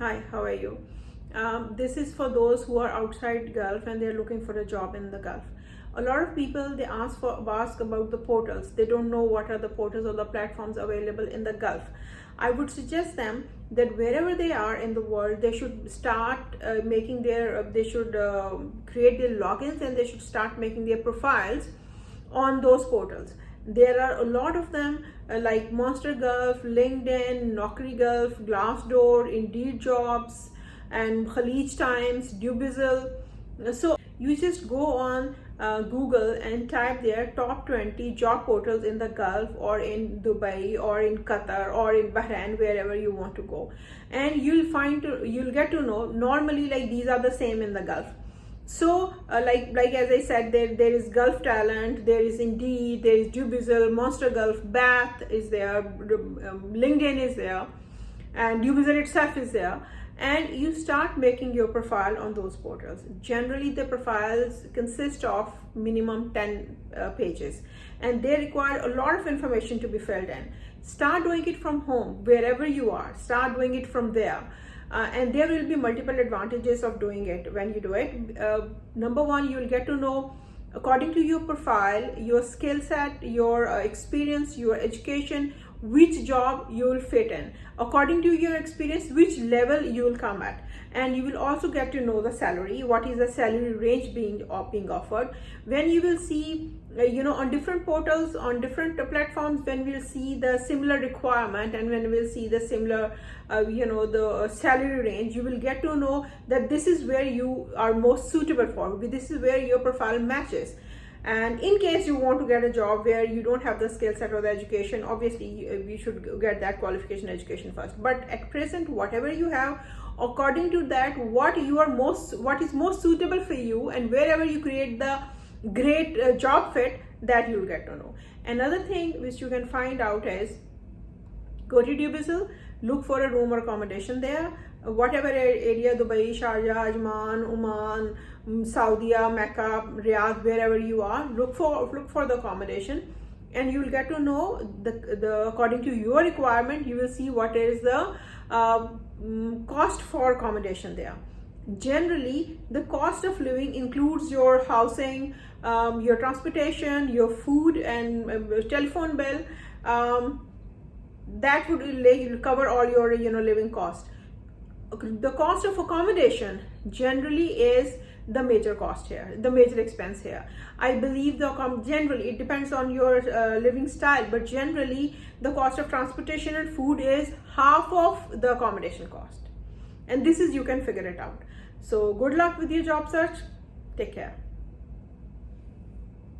Hi, how are you? This is for those who are outside Gulf and they're looking for a job in the Gulf. A lot of people, they ask about the portals. They don't know what are the portals or the platforms available in the Gulf. I would suggest them that wherever they are in the world, they should start making their they should create their logins, and they should start making their profiles on those portals. There are a lot of them, like Monster Gulf, LinkedIn, Naukri Gulf, Glassdoor, Indeed Jobs, and Khalij Times, Dubizzle. So you just go on Google and type there top 20 job portals in the Gulf, or in Dubai, or in Qatar, or in Bahrain, wherever you want to go, and you'll get to know normally like these are the same in the Gulf. So like as I said, there is Gulf Talent, there is Indeed, there is Dubizzle, Monster Gulf, Bath is there, LinkedIn is there, and Dubizzle itself is there. And you start making your profile on those portals. Generally the profiles consist of minimum 10 pages, and they require a lot of information to be filled in. Start doing it from home, wherever you are. Start doing it from there. And there will be multiple advantages of doing it when you do it. Number one, you will get to know, according to your profile, your skill set, your experience, your education, which job you will fit in. According to your experience, which level you will come at. And you will also get to know the salary, what is the salary range being offered. When you will see on different portals, on different platforms, when we'll see the similar requirement, and when we'll see the similar the salary range, you will get to know that this is where you are most suitable for, this is where your profile matches. And in case you want to get a job where you don't have the skill set or the education, obviously you should get that qualification education first. But at present, whatever you have, according to that, what is most suitable for you, and wherever you create the great job fit, that you'll get to know. Another thing which you can find out is, go to Dubizzle, look for a room or accommodation there, whatever area, Dubai, Sharjah, Ajman, Oman, Saudi, Mecca, Riyadh, wherever you are, look for the accommodation, and you will get to know the according to your requirement. You will see what is the cost for accommodation there. Generally, the cost of living includes your housing, your transportation, your food, and telephone bill. That would cover all your living cost. The cost of accommodation generally is the major cost here, the major expense here. I believe generally it depends on your living style, but generally the cost of transportation and food is half of the accommodation cost. And this is, you can figure it out. So good luck with your job search. Take care.